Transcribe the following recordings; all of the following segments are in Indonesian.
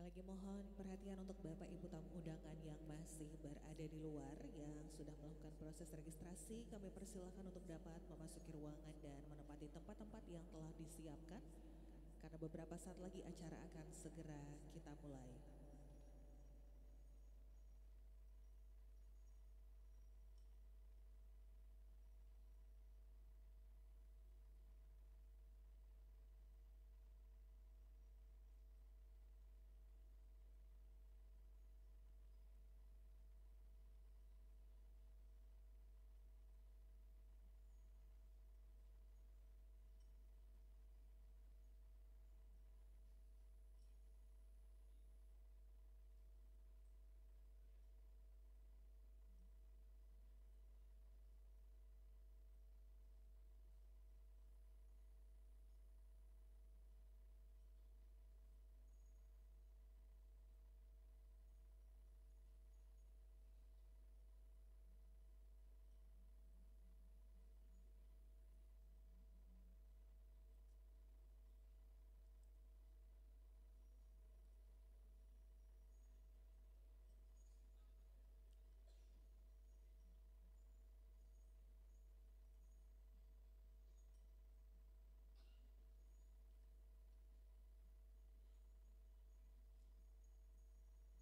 Sekali lagi mohon perhatian untuk Bapak Ibu tamu undangan yang masih berada di luar yang sudah melakukan proses registrasi. Kami persilahkan untuk dapat memasuki ruangan dan menempati tempat-tempat yang telah disiapkan. Karena beberapa saat lagi acara akan segera kita mulai.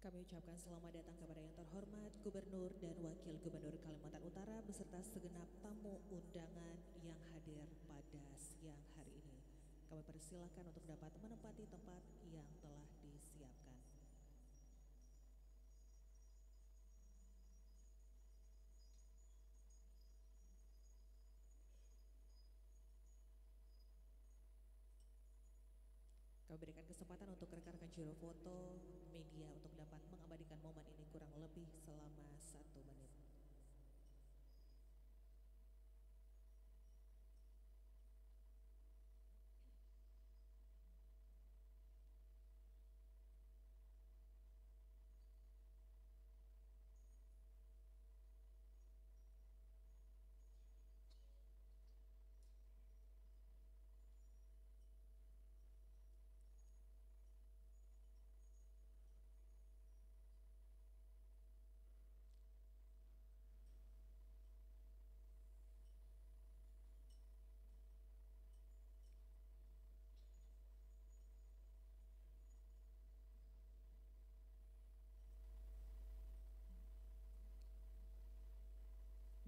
Kami ucapkan selamat datang kepada yang terhormat Gubernur dan Wakil Gubernur Kalimantan Utara beserta segenap tamu undangan yang hadir pada siang hari ini. Kami persilahkan untuk dapat menempati tempat yang telah disiapkan. Kami berikan kesempatan untuk rekan-rekan juru foto, media untuk dapat mengabadikan momen ini kurang lebih selama 1 menit.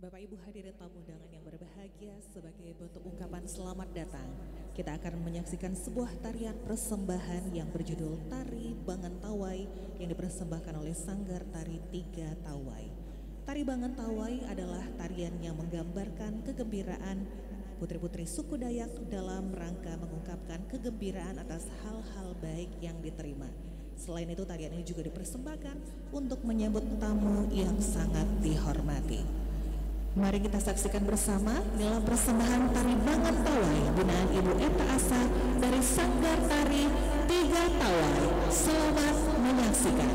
Bapak Ibu hadirin tamu undangan yang berbahagia, sebagai bentuk ungkapan selamat datang, kita akan menyaksikan sebuah tarian persembahan yang berjudul Tari Bangan Tawai yang dipersembahkan oleh Sanggar Tari Tiga Tawai. Tari Bangan Tawai adalah tarian yang menggambarkan kegembiraan putri-putri suku Dayak dalam rangka mengungkapkan kegembiraan atas hal-hal baik yang diterima. Selain itu, tarian ini juga dipersembahkan untuk menyambut tamu yang sangat dihormati. Mari kita saksikan bersama dalam persembahan Tari Bangan Tawai binaan Ibu Eta Asa dari Sanggar Tari Tiga Tawai. Selamat menyaksikan.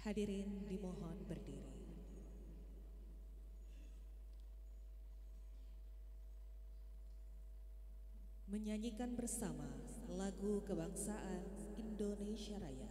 Hadirin dimohon berdiri. Menyanyikan bersama lagu kebangsaan Indonesia Raya.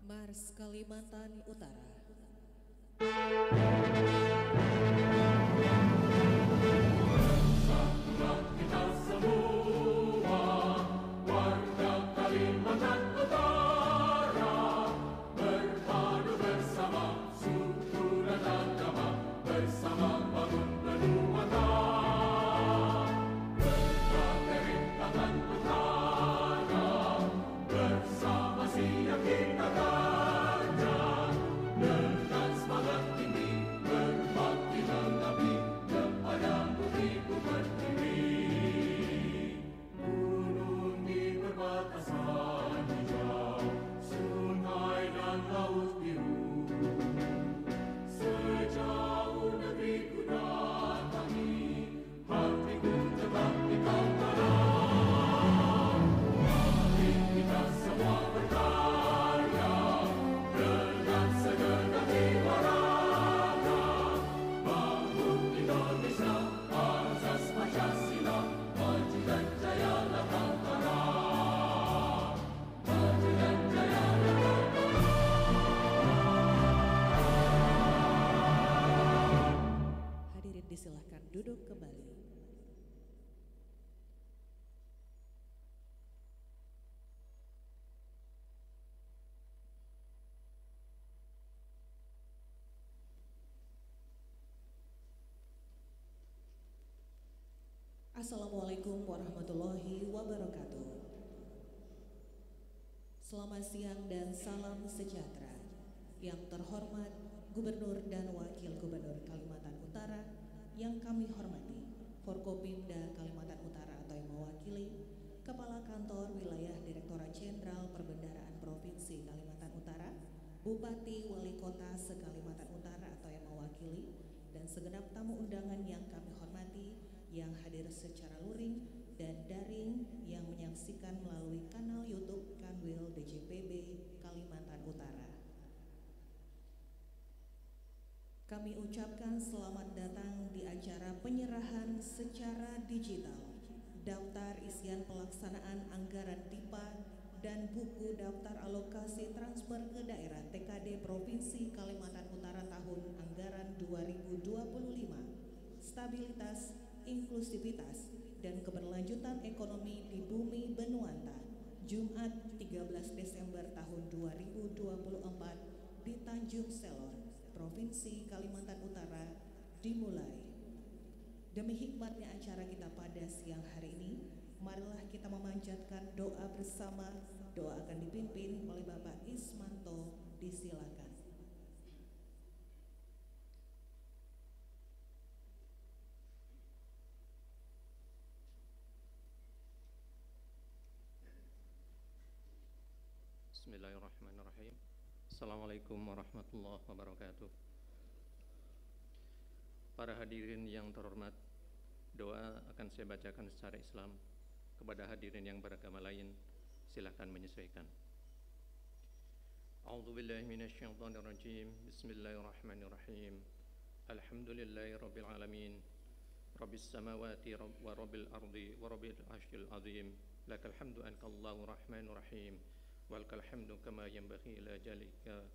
Mars Kalimantan Utara. Kita semua warga Kalimantan Utara berpadu bersama suku dan agama, bersama bangun Benuata. Berbagai rintangan utara bersama siap kita terjang dengan semangat tinggi berbakti mengabdi kepada bumi-Ku berdiri. Gunung di perbatasan hijau, sungai dan laut biru, sejauh negeri-Ku datangi, hatiku tetap di kau tanam. Mari kita semua berkarya dengan segenap jiwa raga, bangun Indonesia, asas Pancasila, maju dan jaya Nusantara, maju dan jaya Nusantara. Hadirin disilahkan duduk kembali. Assalamualaikum warahmatullahi wabarakatuh. Selamat siang dan salam sejahtera. Yang terhormat Gubernur dan Wakil Gubernur Kalimantan Utara yang kami hormati, Forkopimda Kalimantan Utara atau yang mewakili, Kepala Kantor Wilayah Direktorat Jenderal Perbendaharaan Provinsi Kalimantan Utara, Bupati Wali Kota se-Kalimantan Utara atau yang mewakili, dan segenap tamu undangan yang kami hormati yang hadir secara luring dan daring yang menyaksikan melalui kanal YouTube Kanwil DJPB Kalimantan Utara. Kami ucapkan selamat datang di acara penyerahan secara digital daftar isian pelaksanaan anggaran TIPA dan buku daftar alokasi transfer ke daerah TKD Provinsi Kalimantan Utara tahun anggaran 2025, stabilitas, inklusivitas, dan keberlanjutan ekonomi di bumi Benuanta, Jumat 13 Desember tahun 2024 di Tanjung Selor, Provinsi Kalimantan Utara dimulai. Demi hikmatnya acara kita pada siang hari ini, Marilah kita memanjatkan doa bersama. Doa akan dipimpin oleh Bapak Ismanto. Disilakan. Bismillahirrahmanirrahim. Assalamualaikum warahmatullahi wabarakatuh. Para hadirin yang terhormat, doa akan saya bacakan secara Islam. Kepada hadirin yang beragama lain, silakan menyesuaikan. A'udzubillahi minasyaitonirrajim. Bismillahirrahmanirrahim. Alhamdulillahirabbil alamin. Rabbis samawati wa rabbil ardi wa rabbil arsyil azim. Lakal hamdu ankallahu rahmanur rahim. Walakal hamdu kama yanbaghi ila jalika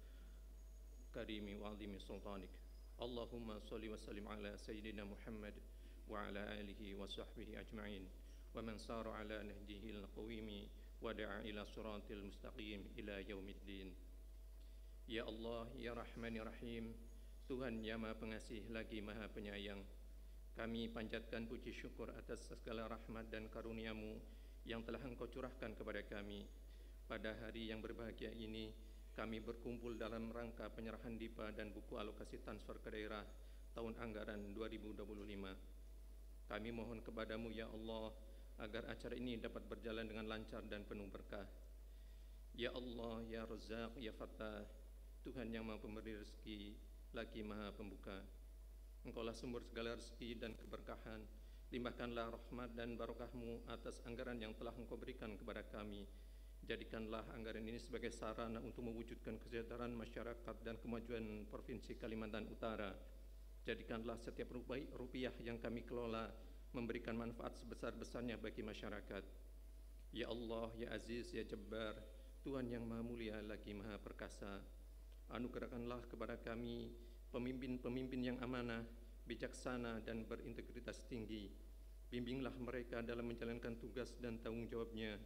karimi wa azimi sultanik. Allahumma salli wa sallim ala sayyidina Muhammad wa ala alihi wa sahbihi ajma'in wa man sara ala nahjihi al-qawimi wa da'a ila siratil mustaqim ila yaumiddin. Ya Allah, ya Rahman, ya Rahim, Tuhan yang Maha Pengasih lagi Maha Penyayang, kami panjatkan puji syukur atas segala rahmat dan karunia-Mu yang telah Engkau curahkan kepada kami. Pada hari yang berbahagia ini, kami berkumpul dalam rangka penyerahan DIPA dan buku alokasi transfer ke daerah tahun anggaran 2025. Kami mohon kepadamu ya Allah, agar acara ini dapat berjalan dengan lancar dan penuh berkah. Ya Allah, ya Razzaq, ya Fattah, Tuhan yang Maha Pemberi rezeki, lagi Maha Pembuka. Engkaulah sumber segala rezeki dan keberkahan. Limpahkanlah rahmat dan barokah-Mu atas anggaran yang telah Engkau berikan kepada kami. Jadikanlah anggaran ini sebagai sarana untuk mewujudkan kesejahteraan masyarakat dan kemajuan Provinsi Kalimantan Utara. Jadikanlah setiap rupiah yang kami kelola memberikan manfaat sebesar-besarnya bagi masyarakat. Ya Allah, ya Aziz, ya Jabbar, Tuhan yang Maha Mulia lagi Maha Perkasa, anugerahkanlah kepada kami pemimpin-pemimpin yang amanah, bijaksana, dan berintegritas tinggi. Bimbinglah mereka dalam menjalankan tugas dan tanggung jawabnya.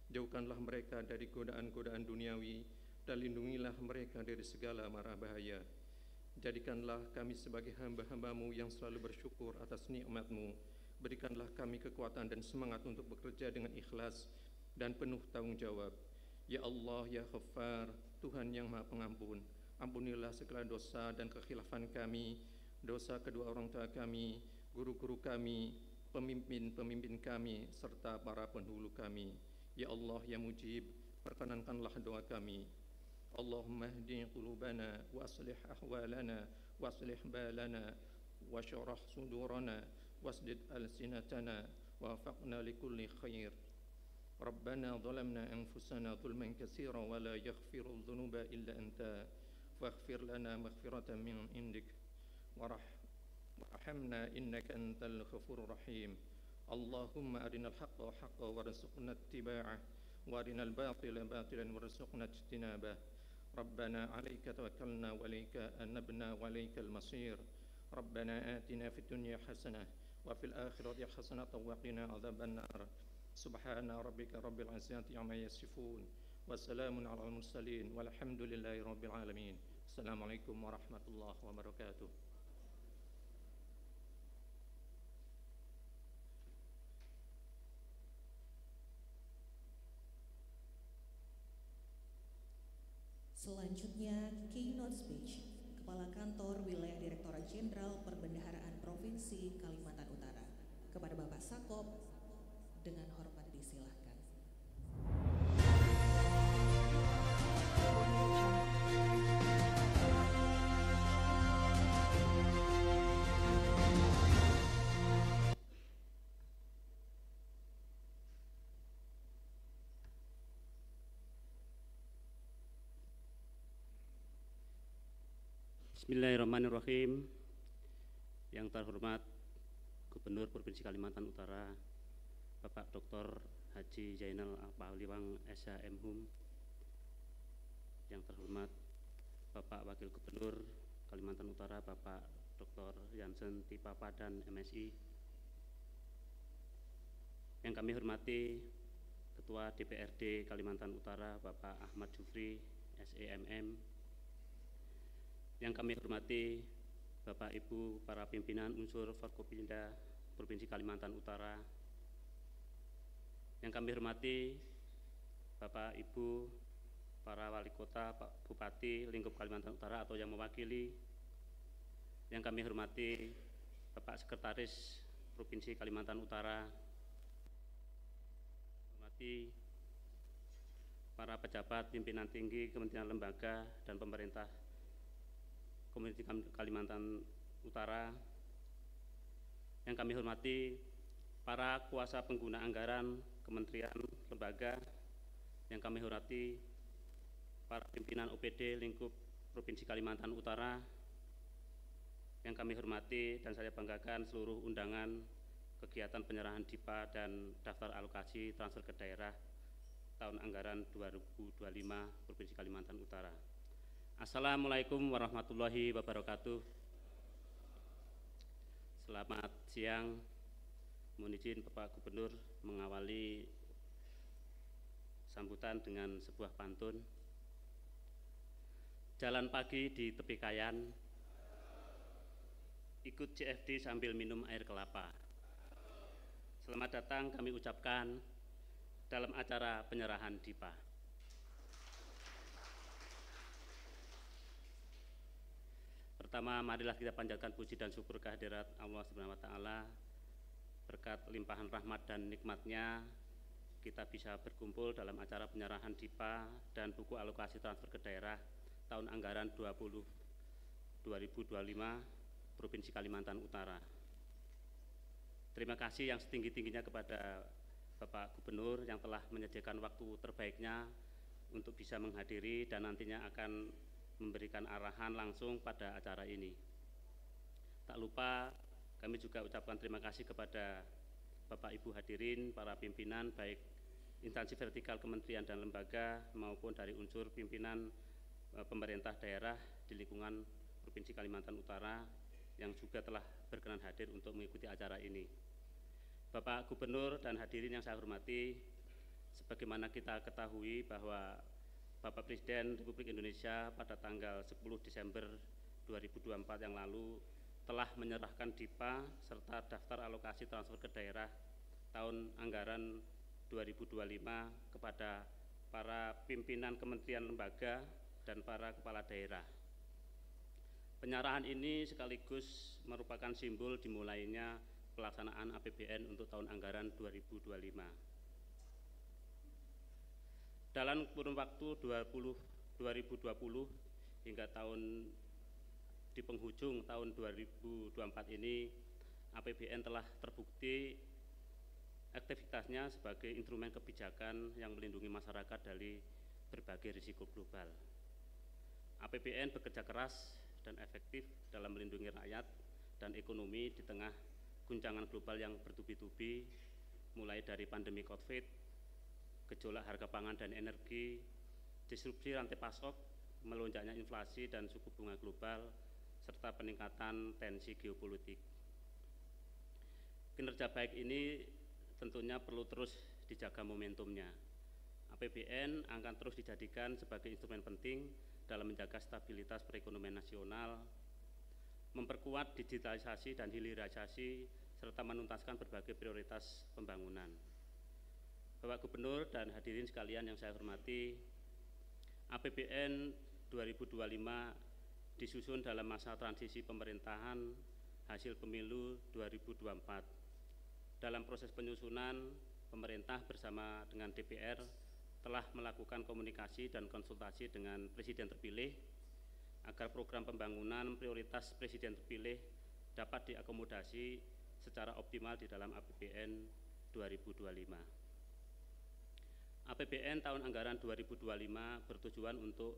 Jauhkanlah mereka dari godaan-godaan duniawi dan lindungilah mereka dari segala mara bahaya. Jadikanlah kami sebagai hamba-hamba-Mu yang selalu bersyukur atas nikmat-Mu. Berikanlah kami kekuatan dan semangat untuk bekerja dengan ikhlas dan penuh tanggung jawab. Ya Allah, ya Ghaffar, Tuhan yang Maha Pengampun, ampunilah segala dosa dan kekhilafan kami, dosa kedua orang tua kami, guru-guru kami, pemimpin-pemimpin kami, serta para pendahulu kami. Ya Allah, ya Mujib, perkenankanlah doa kami. Allahumma hdi qulubana wa aslih ahwalana wa aslih balana wa syarah sudurana wasdid alsinatana wa wafaqna likulli khair. Rabbana zalamna anfusana zulman katsira wa la yaghfiru dhunuba illa anta faghfir lana maghfiratan min indik warhamna innaka antal ghafurur rahim. Allahumma arinal haqqa haqqa warzuqna ittiba'ah wa arinal batila batilan warzuqna ijtinabah. Rabbana 'alaika tawakkalna wa 'alaika anabna wa 'alaikal masir. Rabbana atina fid dunya hasanah wa fil akhirati hasanah wa qina adzaban nar. Subhana rabbika rabbil 'izzati 'amma yasifun wa salamun 'alal mursalin walhamdulillahi rabbil alamin. Assalamualaikum warahmatullahi wabarakatuh. Selanjutnya, keynote speech Kepala Kantor Wilayah Direktorat Jenderal Perbendaharaan Provinsi Kalimantan Utara. Kepada Bapak Sakop, dengan hormat disilahkan. Bismillahirrahmanirrahim. Yang terhormat Gubernur Provinsi Kalimantan Utara Bapak Dr. Haji Zainal Pahliwang SHM. Yang terhormat Bapak Wakil Gubernur Kalimantan Utara Bapak Dr. Jansen Tipapa dan MSI. Yang kami hormati Ketua DPRD Kalimantan Utara Bapak Ahmad Jufri SEMM. Yang kami hormati Bapak Ibu para pimpinan unsur Forkopimda Provinsi Kalimantan Utara, Yang kami hormati Bapak Ibu, para wali kota, Pak Bupati lingkup Kalimantan Utara atau yang mewakili. Yang kami hormati Bapak Sekretaris Provinsi Kalimantan Utara, hormati para pejabat pimpinan tinggi kementerian lembaga dan pemerintah Komuniti Kalimantan Utara. Yang kami hormati para kuasa pengguna anggaran kementerian lembaga. Yang kami hormati para pimpinan OPD lingkup Provinsi Kalimantan Utara. Yang kami hormati dan saya banggakan seluruh undangan kegiatan penyerahan DIPA dan daftar alokasi transfer ke daerah tahun anggaran 2025 Provinsi Kalimantan Utara. Assalamualaikum warahmatullahi wabarakatuh. Selamat siang. Mohon izin Bapak Gubernur mengawali sambutan dengan sebuah pantun. Jalan pagi di tepi kayan, ikut CFD sambil minum air kelapa. Selamat datang kami ucapkan dalam acara penyerahan DIPA. Pertama, marilah kita panjatkan puji dan syukur kehadirat Allah Subhanahu wa taala. Berkat limpahan rahmat dan nikmatnya, kita bisa berkumpul dalam acara penyerahan DIPA dan buku alokasi transfer ke daerah tahun anggaran 2025 Provinsi Kalimantan Utara. Terima kasih yang setinggi-tingginya kepada Bapak Gubernur yang telah menyediakan waktu terbaiknya untuk bisa menghadiri dan nantinya akan memberikan arahan langsung pada acara ini. Tak lupa kami juga ucapkan terima kasih kepada Bapak Ibu hadirin, para pimpinan baik instansi vertikal kementerian dan lembaga maupun dari unsur pimpinan pemerintah daerah di lingkungan Provinsi Kalimantan Utara yang juga telah berkenan hadir untuk mengikuti acara ini. Bapak Gubernur dan hadirin yang saya hormati, sebagaimana kita ketahui bahwa Bapak Presiden Republik Indonesia pada tanggal 10 Desember 2024 yang lalu telah menyerahkan DIPA serta daftar alokasi transfer ke daerah tahun anggaran 2025 kepada para pimpinan kementerian lembaga dan para kepala daerah. Penyerahan ini sekaligus merupakan simbol dimulainya pelaksanaan APBN untuk tahun anggaran 2025. Dalam kurun waktu 2020 hingga tahun di penghujung tahun 2024 ini, APBN telah terbukti aktivitasnya sebagai instrumen kebijakan yang melindungi masyarakat dari berbagai risiko global. APBN bekerja keras dan efektif dalam melindungi rakyat dan ekonomi di tengah guncangan global yang bertubi-tubi, mulai dari pandemi COVID, gejolak harga pangan dan energi, disrupsi rantai pasok, melonjaknya inflasi dan suku bunga global, serta peningkatan tensi geopolitik. Kinerja baik ini tentunya perlu terus dijaga momentumnya. APBN akan terus dijadikan sebagai instrumen penting dalam menjaga stabilitas perekonomian nasional, memperkuat digitalisasi dan hilirisasi, serta menuntaskan berbagai prioritas pembangunan. Bapak Gubernur dan hadirin sekalian yang saya hormati, APBN 2025 disusun dalam masa transisi pemerintahan hasil pemilu 2024. Dalam proses penyusunan, pemerintah bersama dengan DPR telah melakukan komunikasi dan konsultasi dengan Presiden terpilih agar program pembangunan prioritas Presiden terpilih dapat diakomodasi secara optimal di dalam APBN 2025. APBN tahun anggaran 2025 bertujuan untuk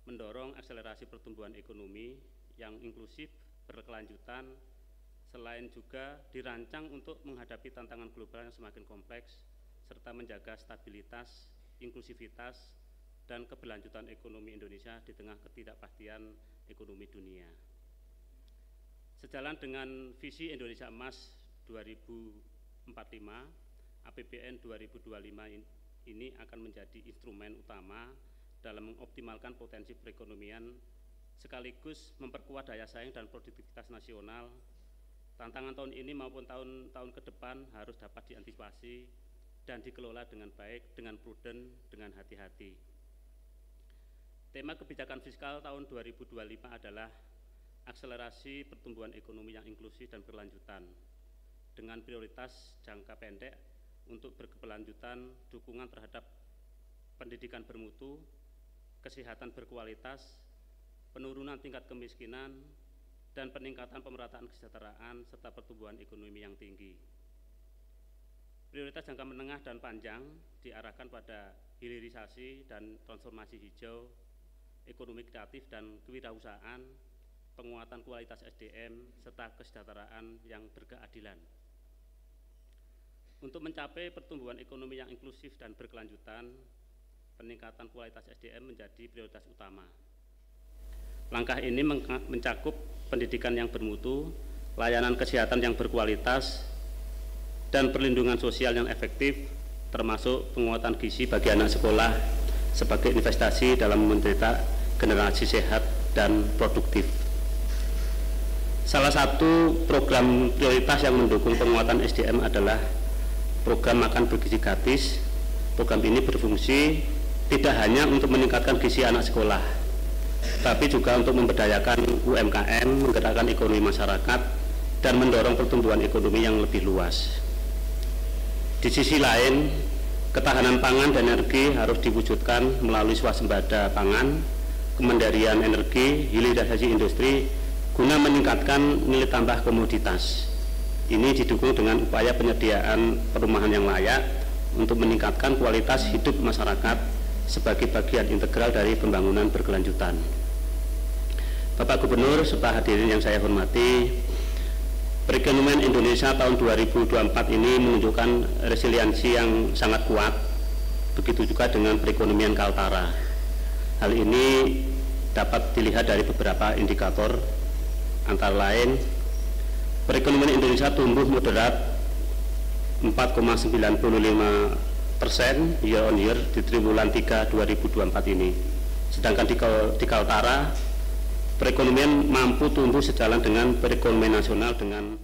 mendorong akselerasi pertumbuhan ekonomi yang inklusif, berkelanjutan, selain juga dirancang untuk menghadapi tantangan global yang semakin kompleks, serta menjaga stabilitas, inklusivitas, dan keberlanjutan ekonomi Indonesia di tengah ketidakpastian ekonomi dunia. Sejalan dengan visi Indonesia Emas 2045, APBN 2025 ini akan menjadi instrumen utama dalam mengoptimalkan potensi perekonomian sekaligus memperkuat daya saing dan produktivitas nasional. Tantangan tahun ini maupun tahun-tahun ke depan harus dapat diantisipasi dan dikelola dengan baik, dengan prudent, dengan hati-hati. Tema kebijakan fiskal tahun 2025 adalah akselerasi pertumbuhan ekonomi yang inklusif dan berkelanjutan dengan prioritas jangka pendek untuk berkelanjutan dukungan terhadap pendidikan bermutu, kesehatan berkualitas, penurunan tingkat kemiskinan, dan peningkatan pemerataan kesejahteraan serta pertumbuhan ekonomi yang tinggi. Prioritas jangka menengah dan panjang diarahkan pada hilirisasi dan transformasi hijau, ekonomi kreatif dan kewirausahaan, penguatan kualitas SDM, serta kesejahteraan yang berkeadilan. Untuk mencapai pertumbuhan ekonomi yang inklusif dan berkelanjutan, peningkatan kualitas SDM menjadi prioritas utama. Langkah ini mencakup pendidikan yang bermutu, layanan kesehatan yang berkualitas, dan perlindungan sosial yang efektif, termasuk penguatan gizi bagi anak sekolah sebagai investasi dalam mencetak generasi sehat dan produktif. Salah satu program prioritas yang mendukung penguatan SDM adalah program makan bergizi gratis. Program ini berfungsi tidak hanya untuk meningkatkan gizi anak sekolah, tapi juga untuk memberdayakan UMKM, menggerakkan ekonomi masyarakat, dan mendorong pertumbuhan ekonomi yang lebih luas. Di sisi lain, ketahanan pangan dan energi harus diwujudkan melalui swasembada pangan, kemandirian energi, hilirisasi industri, guna meningkatkan nilai tambah komoditas. Ini didukung dengan upaya penyediaan perumahan yang layak untuk meningkatkan kualitas hidup masyarakat sebagai bagian integral dari pembangunan berkelanjutan. Bapak Gubernur, serta hadirin yang saya hormati, perekonomian Indonesia tahun 2024 ini menunjukkan resiliensi yang sangat kuat, begitu juga dengan perekonomian Kaltara. Hal ini dapat dilihat dari beberapa indikator, antara lain perekonomian Indonesia tumbuh moderat 4,95% year on year di triwulan 3 2024 ini. Sedangkan di Kaltara, perekonomian mampu tumbuh sejalan dengan perekonomian nasional dengan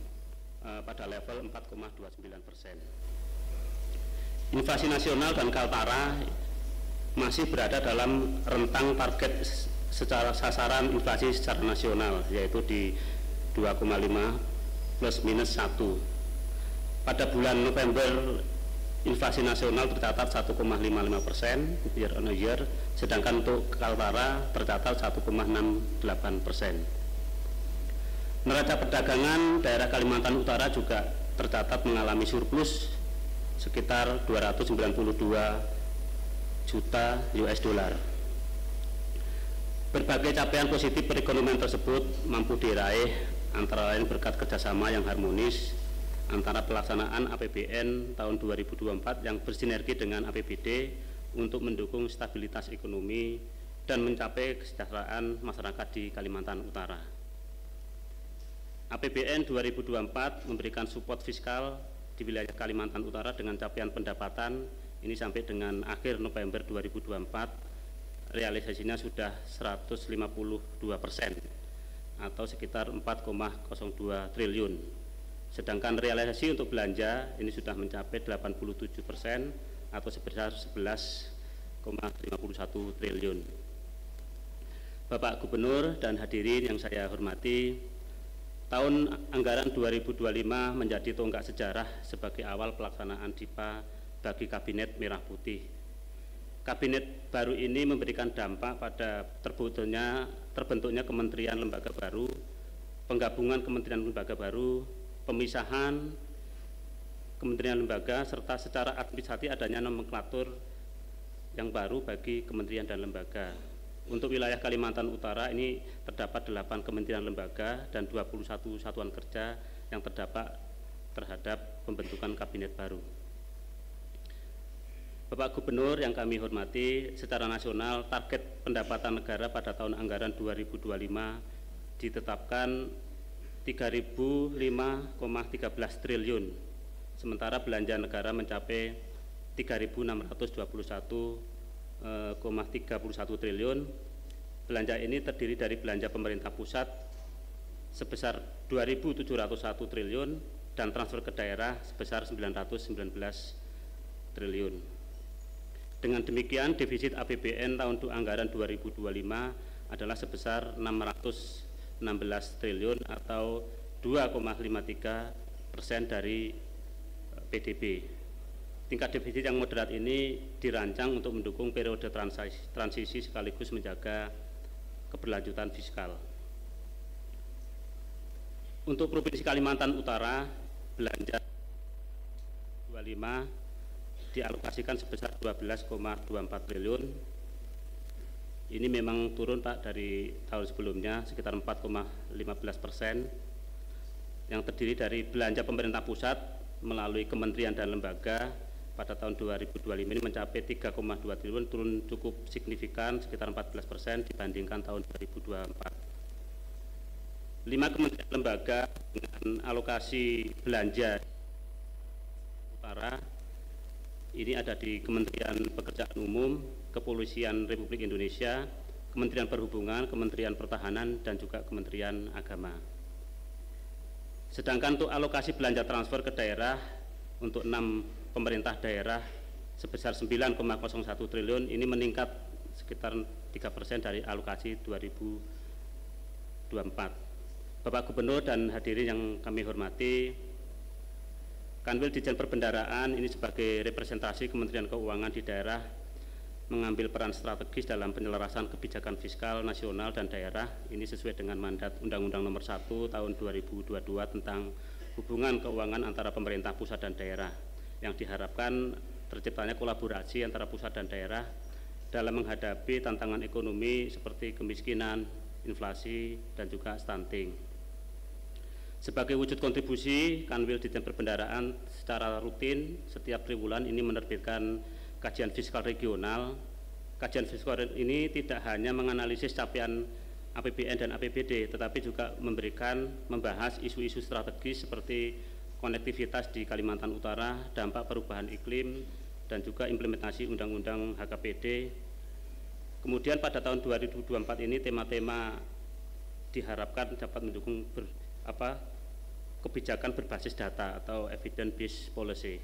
pada level 4,29%. Inflasi nasional dan Kaltara masih berada dalam rentang target secara sasaran inflasi secara nasional, yaitu di 2,5 plus minus 1. Pada bulan November, inflasi nasional tercatat 1,55% year on year, sedangkan untuk Kaltara tercatat 1,68%. Neraca perdagangan daerah Kalimantan Utara juga tercatat mengalami surplus sekitar 292 juta US dollar. Berbagai capaian positif perekonomian tersebut mampu diraih antara lain berkat kerjasama yang harmonis antara pelaksanaan APBN tahun 2024 yang bersinergi dengan APBD untuk mendukung stabilitas ekonomi dan mencapai kesejahteraan masyarakat di Kalimantan Utara. APBN 2024 memberikan support fiskal di wilayah Kalimantan Utara dengan capaian pendapatan ini sampai dengan akhir November 2024 realisasinya sudah 152% atau sekitar 4,02 triliun. Sedangkan realisasi untuk belanja ini sudah mencapai 87% atau sebesar 11,51 triliun. Bapak Gubernur dan hadirin yang saya hormati, tahun anggaran 2025 menjadi tonggak sejarah sebagai awal pelaksanaan DIPA bagi Kabinet Merah Putih. Kabinet baru ini memberikan dampak pada terbentuknya kementerian lembaga baru, penggabungan kementerian lembaga baru, pemisahan kementerian lembaga, serta secara administratif adanya nomenklatur yang baru bagi kementerian dan lembaga. Untuk wilayah Kalimantan Utara ini terdapat 8 kementerian lembaga dan 21 satuan kerja yang terdapat terhadap pembentukan kabinet baru. Bapak Gubernur yang kami hormati, secara nasional target pendapatan negara pada tahun anggaran 2025 ditetapkan 3.005,13 triliun, sementara belanja negara mencapai 3.621,31 triliun. Belanja ini terdiri dari belanja pemerintah pusat sebesar 2.701 triliun dan transfer ke daerah sebesar 919 triliun. Dengan demikian, defisit APBN tahun anggaran 2025 adalah sebesar 616 triliun atau 2,53% dari PDB. Tingkat defisit yang moderat ini dirancang untuk mendukung periode transisi sekaligus menjaga keberlanjutan fiskal. Untuk Provinsi Kalimantan Utara, belanja 25 dialokasikan sebesar 12,24 triliun. Ini memang turun Pak dari tahun sebelumnya sekitar 4,15%, yang terdiri dari belanja pemerintah pusat melalui kementerian dan lembaga pada tahun 2025 ini mencapai 3,2 triliun, turun cukup signifikan sekitar 14% dibandingkan tahun 2024. 5 kementerian lembaga dengan alokasi belanja utara ini ada di Kementerian Pekerjaan Umum, Kepolisian Republik Indonesia, Kementerian Perhubungan, Kementerian Pertahanan, dan juga Kementerian Agama. Sedangkan untuk alokasi belanja transfer ke daerah untuk 6 pemerintah daerah sebesar 9,01 triliun ini meningkat sekitar 3% dari alokasi 2024. Bapak Gubernur dan hadirin yang kami hormati, Kanwil Ditjen Perbendaharaan ini sebagai representasi Kementerian Keuangan di daerah mengambil peran strategis dalam penyelarasan kebijakan fiskal nasional dan daerah. Ini sesuai dengan mandat Undang-Undang Nomor 1 Tahun 2022 tentang hubungan keuangan antara pemerintah pusat dan daerah, yang diharapkan terciptanya kolaborasi antara pusat dan daerah dalam menghadapi tantangan ekonomi seperti kemiskinan, inflasi, dan juga stunting. Sebagai wujud kontribusi, Kanwil Ditjen Perbendaharaan secara rutin setiap triwulan ini menerbitkan kajian fiskal regional. Kajian fiskal ini tidak hanya menganalisis capaian APBN dan APBD, tetapi juga membahas isu-isu strategis seperti konektivitas di Kalimantan Utara, dampak perubahan iklim, dan juga implementasi Undang-Undang HKPD. Kemudian pada tahun 2024 ini tema-tema diharapkan dapat mendukung kebijakan berbasis data atau evidence based policy.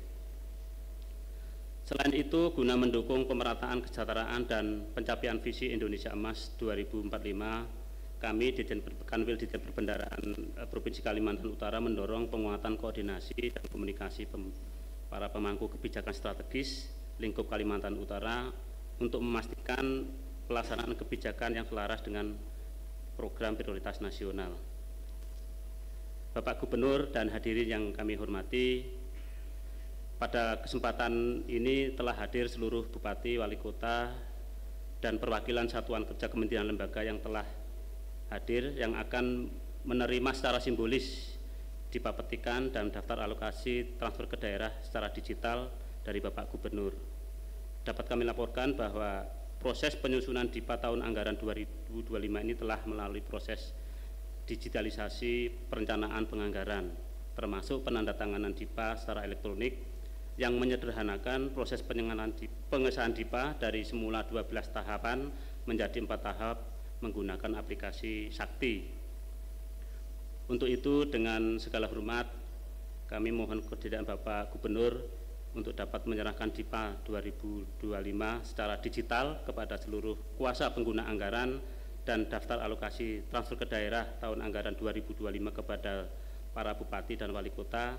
Selain itu, guna mendukung pemerataan kesejahteraan dan pencapaian visi Indonesia Emas 2045, kami Kanwil Ditjen Perbendaharaan Provinsi Kalimantan Utara mendorong penguatan koordinasi dan komunikasi para pemangku kebijakan strategis lingkup Kalimantan Utara untuk memastikan pelaksanaan kebijakan yang selaras dengan program prioritas nasional. Bapak Gubernur dan hadirin yang kami hormati, pada kesempatan ini telah hadir seluruh Bupati, Wali Kota, dan perwakilan satuan kerja kementerian lembaga yang telah hadir, yang akan menerima secara simbolis dipapetikan dan daftar alokasi transfer ke daerah secara digital dari Bapak Gubernur. Dapat kami laporkan bahwa proses penyusunan DIPA tahun anggaran 2025 ini telah melalui proses digitalisasi perencanaan penganggaran, termasuk penandatanganan DIPA secara elektronik yang menyederhanakan proses pengesahan DIPA dari semula 12 tahapan menjadi 4 tahap menggunakan aplikasi Sakti. Untuk itu, dengan segala hormat, kami mohon kehadiran Bapak Gubernur untuk dapat menyerahkan DIPA 2025 secara digital kepada seluruh kuasa pengguna anggaran dan daftar alokasi transfer ke daerah tahun anggaran 2025 kepada para bupati dan wali kota,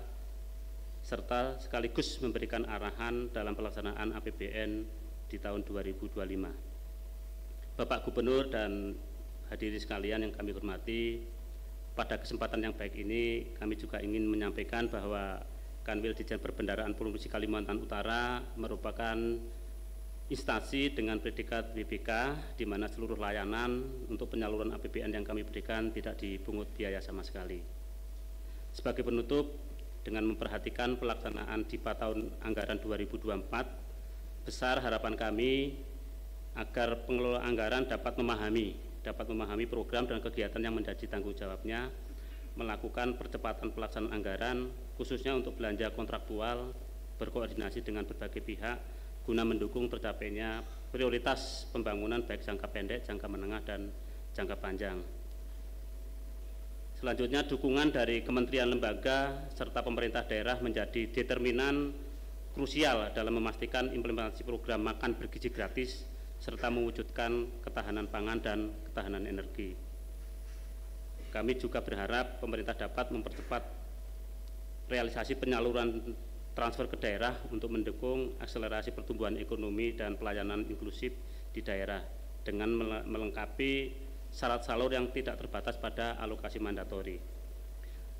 serta sekaligus memberikan arahan dalam pelaksanaan APBN di tahun 2025. Bapak Gubernur dan hadirin sekalian yang kami hormati, pada kesempatan yang baik ini kami juga ingin menyampaikan bahwa Kanwil Ditjen Perbendaharaan Provinsi Kalimantan Utara merupakan instansi dengan predikat WBK, di mana seluruh layanan untuk penyaluran APBN yang kami berikan tidak dipungut biaya sama sekali. Sebagai penutup, dengan memperhatikan pelaksanaan DIPA tahun anggaran 2024, besar harapan kami agar pengelola anggaran dapat memahami program dan kegiatan yang menjadi tanggung jawabnya, melakukan percepatan pelaksanaan anggaran, khususnya untuk belanja kontraktual, berkoordinasi dengan berbagai pihak, guna mendukung tercapainya prioritas pembangunan baik jangka pendek, jangka menengah, dan jangka panjang. Selanjutnya, dukungan dari kementerian lembaga serta pemerintah daerah menjadi determinan krusial dalam memastikan implementasi program makan bergizi gratis serta mewujudkan ketahanan pangan dan ketahanan energi. Kami juga berharap pemerintah dapat mempercepat realisasi penyaluran transfer ke daerah untuk mendukung akselerasi pertumbuhan ekonomi dan pelayanan inklusif di daerah dengan melengkapi syarat salur yang tidak terbatas pada alokasi mandatori.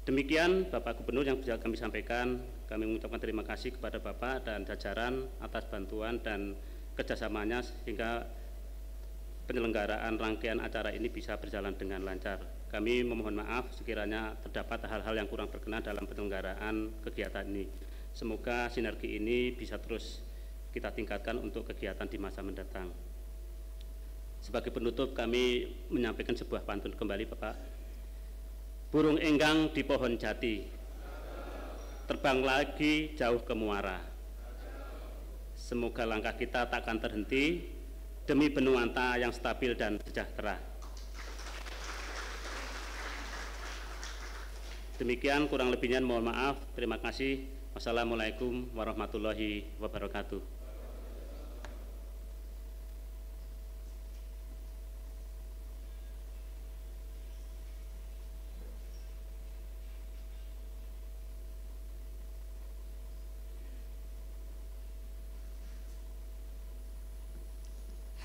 Demikian Bapak Gubernur yang bisa kami sampaikan. Kami mengucapkan terima kasih kepada Bapak dan jajaran atas bantuan dan kerjasamanya sehingga penyelenggaraan rangkaian acara ini bisa berjalan dengan lancar. Kami memohon maaf sekiranya terdapat hal-hal yang kurang berkenan dalam penyelenggaraan kegiatan ini. Semoga sinergi ini bisa terus kita tingkatkan untuk kegiatan di masa mendatang. Sebagai penutup kami menyampaikan sebuah pantun kembali Bapak. Burung enggang di pohon jati, terbang lagi jauh ke muara. Semoga langkah kita takkan terhenti demi Benuanta yang stabil dan sejahtera. Demikian kurang lebihnya mohon maaf. Terima kasih. Wassalamualaikum warahmatullahi wabarakatuh.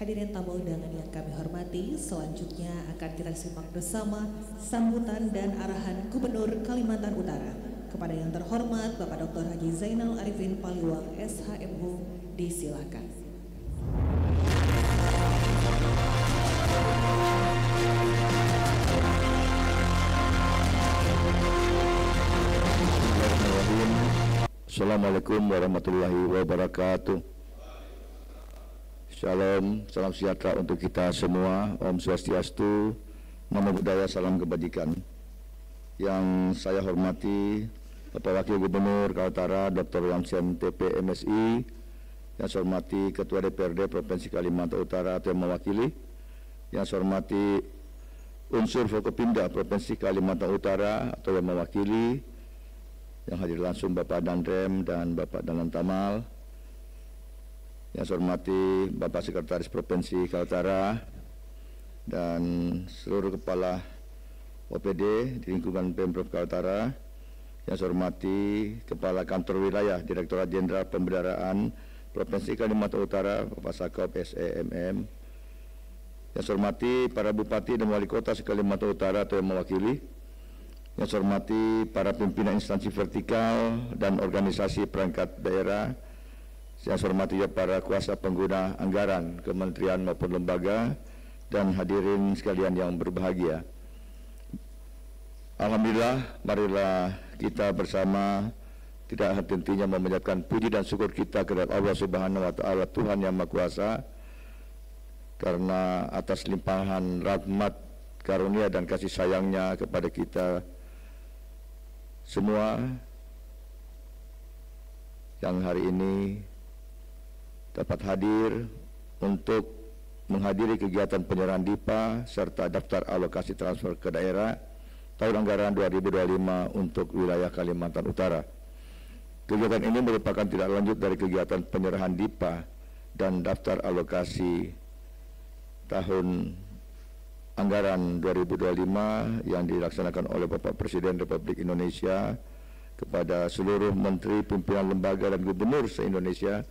Hadirin tamu undangan yang kami hormati, selanjutnya akan kita simak bersama sambutan dan arahan Gubernur Kalimantan Utara. Kepada yang terhormat Bapak Dr. Haji Zainal Arifin Paliwang SHMU, disilakan. Assalamualaikum warahmatullahi wabarakatuh. Shalom, salam sejahtera untuk kita semua. Om Swastiastu, Namo Buddhaya, salam kebajikan. Yang saya hormati Bapak Wakil Gubernur Kaltara Dr. Lamsian TP MSI, yang saya hormati Ketua DPRD Provinsi Kalimantan Utara atau yang mewakili, yang saya hormati unsur Forkopimda Provinsi Kalimantan Utara atau yang mewakili, yang hadir langsung Bapak Danrem dan Bapak Danlan Tamal, yang saya hormati Bapak Sekretaris Provinsi Kaltara dan seluruh kepala OPD di lingkungan Pemprov Kaltara, yang saya hormati Kepala Kantor Wilayah Direktorat Jenderal Pemeliharaan Provinsi Kalimantan Utara Bapak Sakop SEMM, yang saya hormati para Bupati dan Wali Kota se-Kalimantan Utara atau yang mewakili, yang saya hormati para pimpinan instansi vertikal dan organisasi perangkat daerah, yang saya hormati juga para kuasa pengguna anggaran kementerian maupun lembaga, dan hadirin sekalian yang berbahagia. Alhamdulillah, marilah kita bersama tidak henti-hentinya memanjatkan puji dan syukur kita kepada Allah Subhanahu wa Ta'ala, Tuhan yang Maha Kuasa, karena atas limpahan rahmat, karunia dan kasih sayangnya kepada kita semua yang hari ini dapat hadir untuk menghadiri kegiatan penyerahan DIPA serta daftar alokasi transfer ke daerah tahun anggaran 2025 untuk wilayah Kalimantan Utara. Kegiatan ini merupakan tidak lanjut dari kegiatan penyerahan DIPA dan daftar alokasi tahun anggaran 2025 yang dilaksanakan oleh Bapak Presiden Republik Indonesia kepada seluruh menteri, pimpinan lembaga dan gubernur se-Indonesia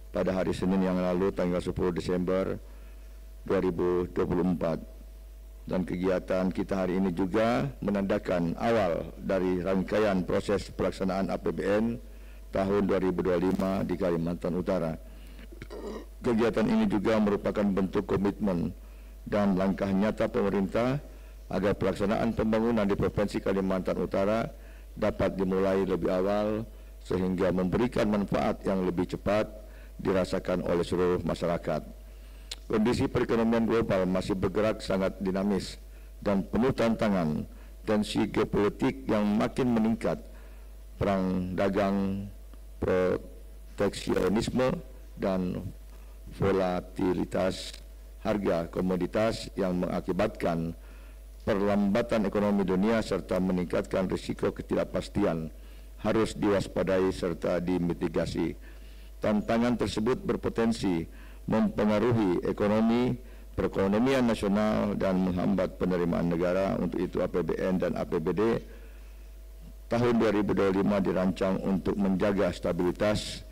pada hari Senin yang lalu tanggal 10 Desember 2024. Dan kegiatan kita hari ini juga menandakan awal dari rangkaian proses pelaksanaan APBN tahun 2025 di Kalimantan Utara. Kegiatan ini juga merupakan bentuk komitmen dan langkah nyata pemerintah agar pelaksanaan pembangunan di Provinsi Kalimantan Utara dapat dimulai lebih awal sehingga memberikan manfaat yang lebih cepat dirasakan oleh seluruh masyarakat. Kondisi perekonomian global masih bergerak sangat dinamis dan penuh tantangan. Tensi geopolitik yang makin meningkat, perang dagang, proteksionisme, dan volatilitas harga komoditas yang mengakibatkan perlambatan ekonomi dunia serta meningkatkan risiko ketidakpastian harus diwaspadai serta dimitigasi. tantangan tersebut berpotensi mempengaruhi ekonomi, perekonomian nasional dan menghambat penerimaan negara. Untuk itu APBN dan APBD tahun 2025 dirancang untuk menjaga stabilitas,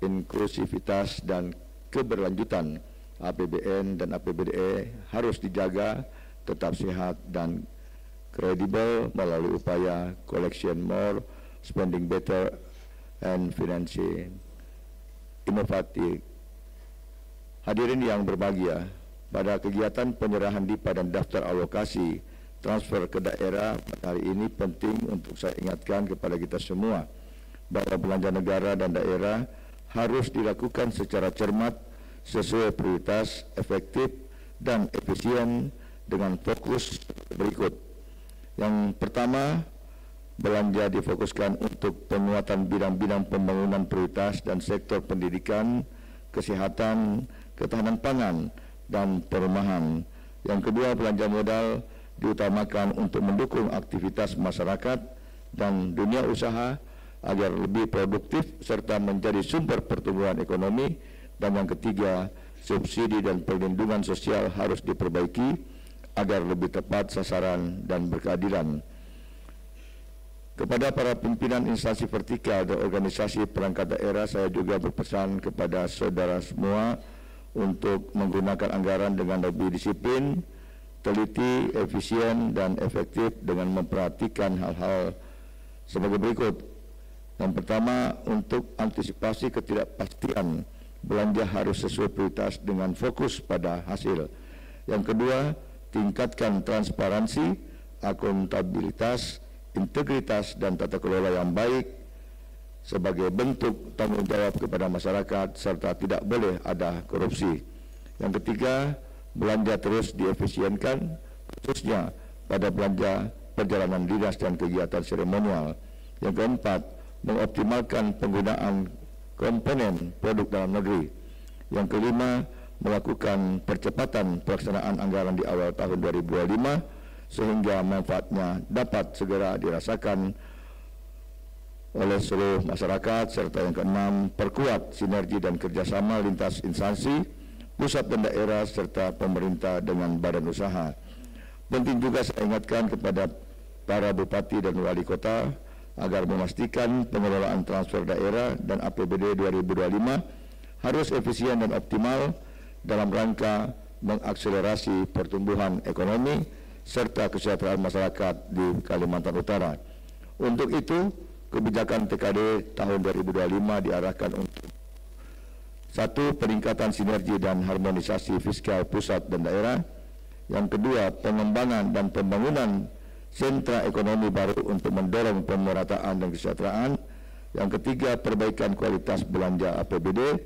inklusivitas dan keberlanjutan. APBN dan APBD harus dijaga tetap sehat dan kredibel melalui upaya collection more, spending better, and financing inovatif. Hadirin yang berbahagia, pada kegiatan penyerahan DIPA dan daftar alokasi transfer ke daerah hari ini penting untuk saya ingatkan kepada kita semua bahwa belanja negara dan daerah harus dilakukan secara cermat, sesuai prioritas, efektif, dan efisien dengan fokus berikut. Yang pertama, belanja difokuskan untuk penguatan bidang-bidang pembangunan prioritas dan sektor pendidikan, kesehatan, ketahanan pangan, dan perumahan. Yang kedua, belanja modal diutamakan untuk mendukung aktivitas masyarakat dan dunia usaha agar lebih produktif serta menjadi sumber pertumbuhan ekonomi. Dan yang ketiga, subsidi dan perlindungan sosial harus diperbaiki agar lebih tepat sasaran dan berkeadilan. Kepada para pimpinan instansi vertikal dan organisasi perangkat daerah, saya juga berpesan kepada saudara semua untuk menggunakan anggaran dengan lebih disiplin, teliti, efisien, dan efektif dengan memperhatikan hal-hal sebagai berikut. Yang pertama, untuk antisipasi ketidakpastian, belanja harus sesuai prioritas dengan fokus pada hasil. Yang kedua, tingkatkan transparansi, akuntabilitas, integritas, dan tata kelola yang baik sebagai bentuk tanggung jawab kepada masyarakat serta tidak boleh ada korupsi. Yang ketiga, belanja terus diefisienkan, khususnya pada belanja perjalanan dinas dan kegiatan seremonial. Yang keempat, mengoptimalkan penggunaan komponen produk dalam negeri. Yang kelima, melakukan percepatan pelaksanaan anggaran di awal tahun 2025 sehingga manfaatnya dapat segera dirasakan oleh seluruh masyarakat. Serta yang keenam, perkuat sinergi dan kerjasama lintas instansi, pusat dan daerah serta pemerintah dengan badan usaha. Penting juga saya ingatkan kepada para bupati dan wali kota agar memastikan pengelolaan transfer daerah dan APBD 2025 harus efisien dan optimal dalam rangka mengakselerasi pertumbuhan ekonomi serta kesejahteraan masyarakat di Kalimantan Utara. Untuk itu, kebijakan TKD tahun 2025 diarahkan untuk: 1. Peningkatan sinergi dan harmonisasi fiskal pusat dan daerah. Yang kedua, pengembangan dan pembangunan sentra ekonomi baru untuk mendorong pemerataan dan kesejahteraan. Yang ketiga, perbaikan kualitas belanja APBD.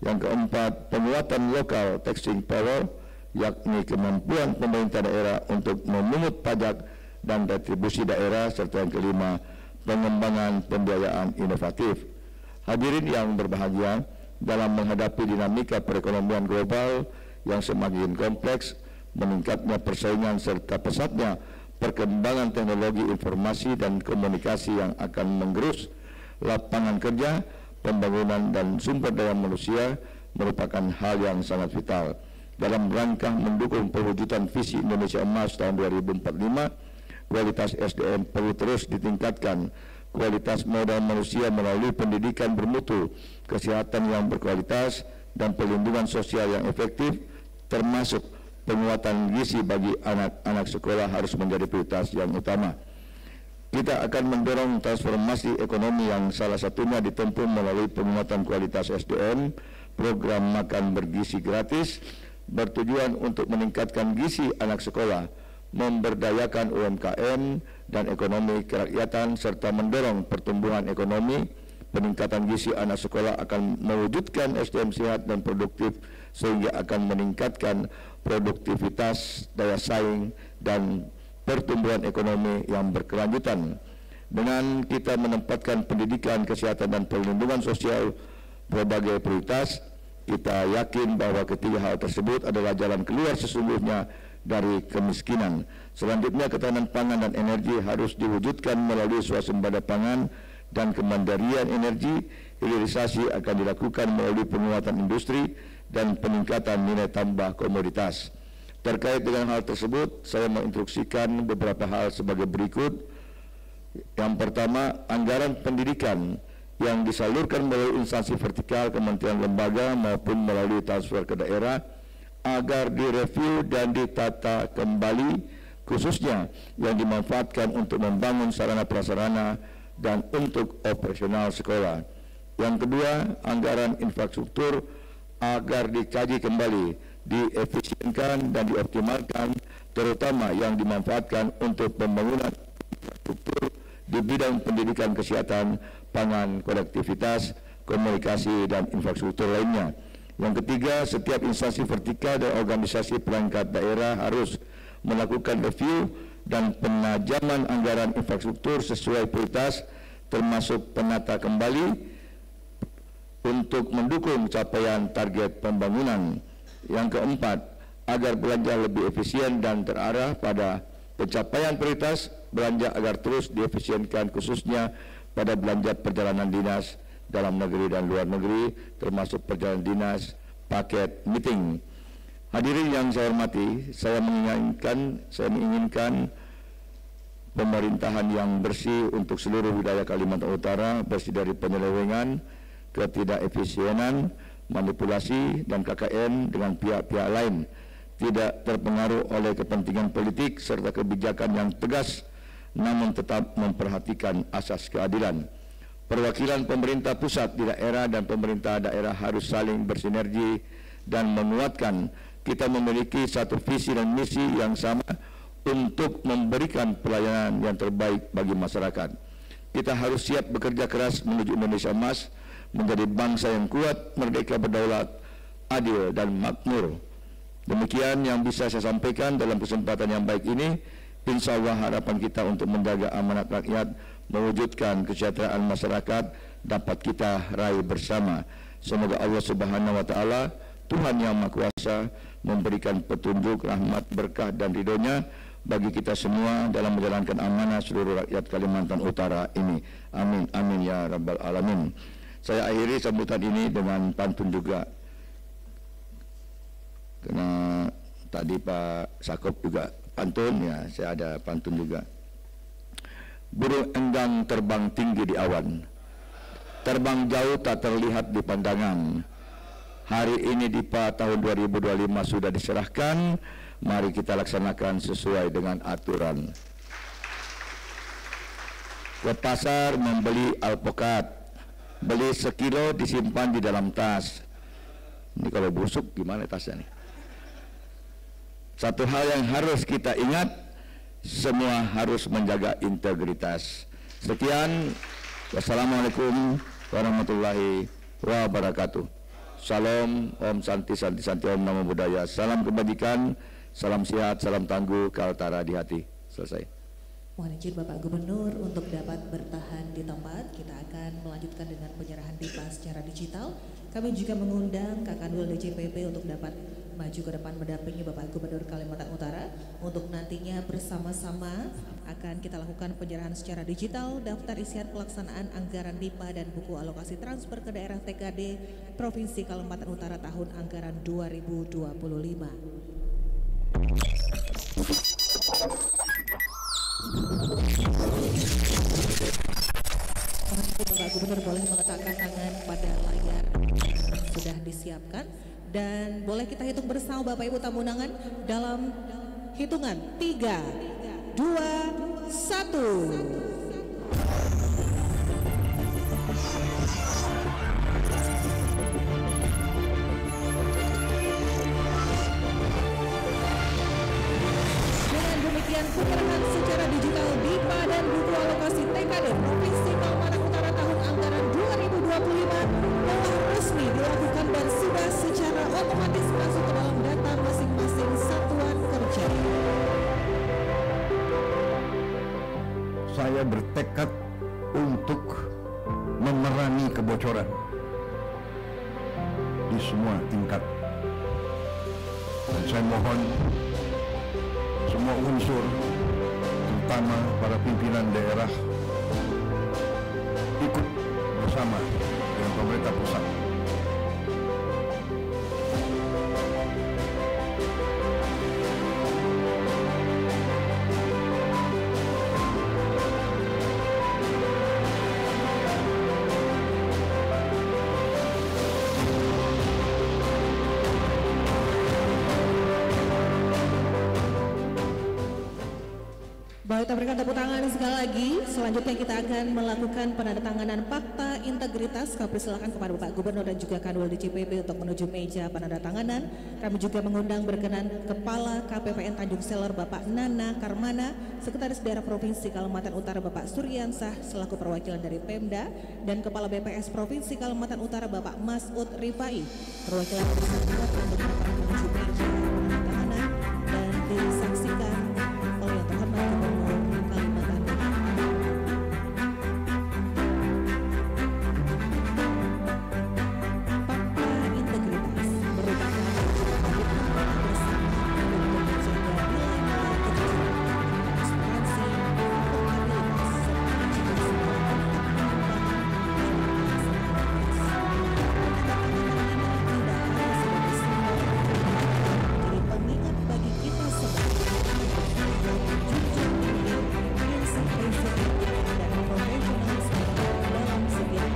Yang keempat, penguatan local taxing power, yakni kemampuan pemerintah daerah untuk memungut pajak dan retribusi daerah. Serta yang kelima, pengembangan pembiayaan inovatif. Hadirin yang berbahagia, dalam menghadapi dinamika perekonomian global yang semakin kompleks, meningkatnya persaingan serta pesatnya perkembangan teknologi informasi dan komunikasi yang akan menggerus lapangan kerja, pembangunan dan sumber daya manusia merupakan hal yang sangat vital. Dalam rangka mendukung perwujudan visi Indonesia Emas tahun 2045, kualitas SDM perlu terus ditingkatkan. Kualitas modal manusia melalui pendidikan bermutu, kesehatan yang berkualitas, dan perlindungan sosial yang efektif, termasuk penguatan gizi bagi anak-anak sekolah harus menjadi prioritas yang utama. Kita akan mendorong transformasi ekonomi yang salah satunya ditempuh melalui penguatan kualitas SDM, program makan bergizi gratis, bertujuan untuk meningkatkan gizi anak sekolah, memberdayakan UMKM dan ekonomi kerakyatan, serta mendorong pertumbuhan ekonomi. Peningkatan gizi anak sekolah akan mewujudkan SDM sehat dan produktif sehingga akan meningkatkan produktivitas, daya saing, dan pertumbuhan ekonomi yang berkelanjutan. Dengan kita menempatkan pendidikan, kesehatan, dan perlindungan sosial berbagai prioritas, kita yakin bahwa ketiga hal tersebut adalah jalan keluar sesungguhnya dari kemiskinan. Selanjutnya, ketahanan pangan dan energi harus diwujudkan melalui swasembada pangan dan kemandirian energi hilirisasi akan dilakukan melalui penguatan industri dan peningkatan nilai tambah komoditas. Terkait dengan hal tersebut, saya menginstruksikan beberapa hal sebagai berikut. Yang pertama, anggaran pendidikan yang disalurkan melalui instansi vertikal kementerian lembaga maupun melalui transfer ke daerah agar direview dan ditata kembali, khususnya yang dimanfaatkan untuk membangun sarana prasarana dan untuk operasional sekolah. Yang kedua, anggaran infrastruktur agar dikaji kembali, diefisienkan dan dioptimalkan, terutama yang dimanfaatkan untuk pembangunan infrastruktur di bidang pendidikan, kesehatan, pangan, konektivitas, komunikasi, dan infrastruktur lainnya. Yang ketiga, setiap instansi vertikal dan organisasi perangkat daerah harus melakukan review dan penajaman anggaran infrastruktur sesuai prioritas, termasuk penata kembali untuk mendukung capaian target pembangunan. Yang keempat, agar belanja lebih efisien dan terarah pada pencapaian prioritas, belanja agar terus diefisienkan, khususnya pada belanja perjalanan dinas dalam negeri dan luar negeri, termasuk perjalanan dinas, paket, meeting. Hadirin yang saya hormati, saya menginginkan pemerintahan yang bersih untuk seluruh wilayah Kalimantan Utara, bersih dari penyelewengan, ketidakefisienan, manipulasi, dan KKN dengan pihak-pihak lain, tidak terpengaruh oleh kepentingan politik serta kebijakan yang tegas, namun tetap memperhatikan asas keadilan. Perwakilan pemerintah pusat di daerah dan pemerintah daerah harus saling bersinergi dan menguatkan. Kita memiliki satu visi dan misi yang sama untuk memberikan pelayanan yang terbaik bagi masyarakat. Kita harus siap bekerja keras menuju Indonesia Emas, menjadi bangsa yang kuat, merdeka, berdaulat, adil, dan makmur. Demikian yang bisa saya sampaikan dalam kesempatan yang baik ini. Insya Allah harapan kita untuk menjaga amanat rakyat, mewujudkan kesejahteraan masyarakat dapat kita raih bersama. Semoga Allah Subhanahu wa Ta'ala, Tuhan yang Maha Kuasa, memberikan petunjuk, rahmat, berkah, dan ridhonya bagi kita semua dalam menjalankan amanah seluruh rakyat Kalimantan Utara ini. Amin, amin ya Rabbal Alamin. Saya akhiri sambutan ini dengan pantun juga, karena tadi Pak Sakop juga pantun, ya saya ada pantun juga. Burung enggang terbang tinggi di awan, terbang jauh tak terlihat di pandangan. Hari ini DIPA tahun 2025 sudah diserahkan, mari kita laksanakan sesuai dengan aturan. Ke pasar membeli alpukat, beli sekilo disimpan di dalam tas. Ini kalau busuk gimana tasnya nih? Satu hal yang harus kita ingat, semua harus menjaga integritas. Sekian, wassalamualaikum warahmatullahi wabarakatuh. Salam, Om Santi, Santi, Santi, Om Namo Buddhaya. Salam kebajikan, salam sehat, salam tangguh, Kaltara di hati. Selesai. Mohon izin Bapak Gubernur untuk dapat bertahan di tempat. Kita akan melanjutkan dengan penyerahan DIPA secara digital. Kami juga mengundang Kakanwil DJPP untuk dapat maju ke depan mendampingi Bapak Gubernur Kalimantan Utara untuk nantinya bersama-sama akan kita lakukan penyerahan secara digital daftar isian pelaksanaan anggaran DIPA dan buku alokasi transfer ke daerah TKD Provinsi Kalimantan Utara tahun anggaran 2025. Bapak Gubernur boleh meletakkan tangan pada layar yang sudah disiapkan dan boleh kita hitung bersama Bapak Ibu tamu undangan dalam hitungan 3, 2, 1. Penyerahan secara digital DIPA dan buku alokasi TKD Provinsi Kalimantan Utara tahun anggaran 2025 telah resmi dilakukan dan sudah secara otomatis masuk ke dalam data masing-masing satuan kerja. Saya bertekad untuk memerangi kebocoran di semua tingkat, dan saya mohon semua unsur, terutama para pimpinan daerah, ikut bersama dengan pemerintah pusat. Baik, kita berikan tepuk tangan sekali lagi. Selanjutnya kita akan melakukan penandatanganan fakta integritas. Kami persilakan kepada Bapak Gubernur dan juga Kanwil DJPB untuk menuju meja penandatanganan. Kami juga mengundang berkenan Kepala KPPN Tanjung Selor Bapak Nana Karmana, Sekretaris Daerah Provinsi Kalimantan Utara Bapak Suryansah selaku perwakilan dari Pemda, dan Kepala BPS Provinsi Kalimantan Utara Bapak Masud Rifai, perwakilan bersangkutan untuk dapat menuju meja penandatanganan dan disaksikan oleh yang terhormat Gubernur Kalimantan Utara. Fakta integritas merupakan komitmen bersama untuk menjaga nilai-nilai kejujuran, transparansi, akuntabilitas, serta kejujuran jadi pengingat bagi kita semua jujur, prinsip dan profesionalisme dalam setiap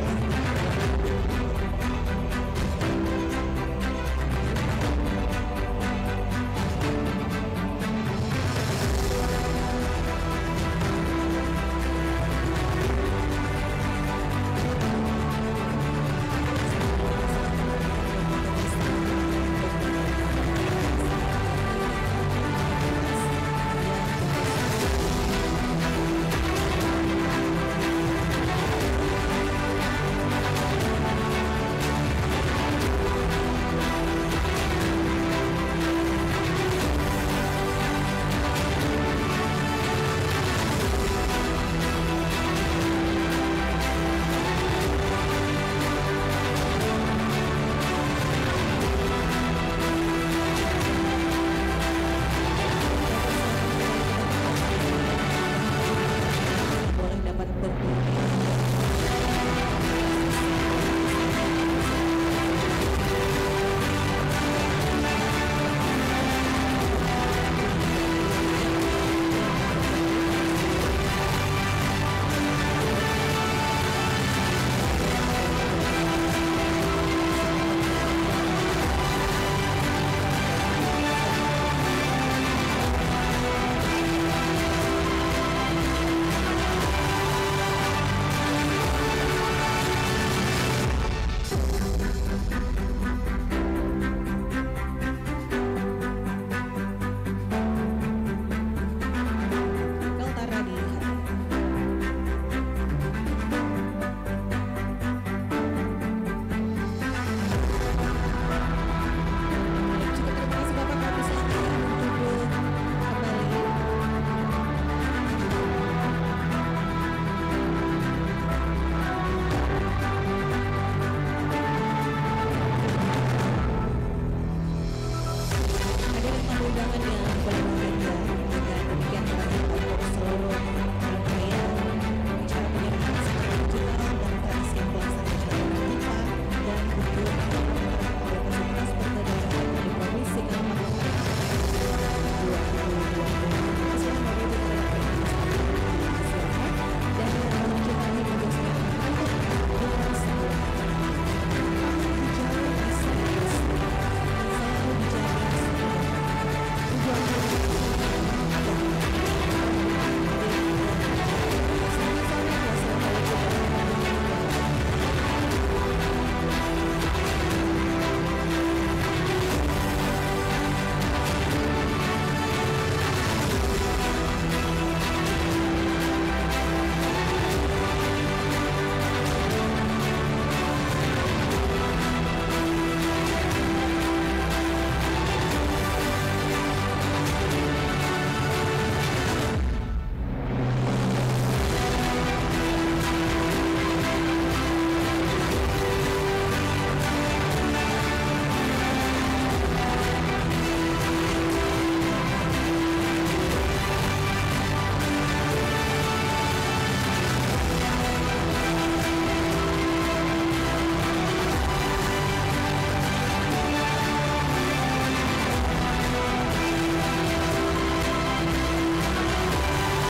boleh dapat berdiri. Kaltara di Cukup, terima kasih Bapak. Kami silakan duduk kembali. Hadirin tamu undangan yang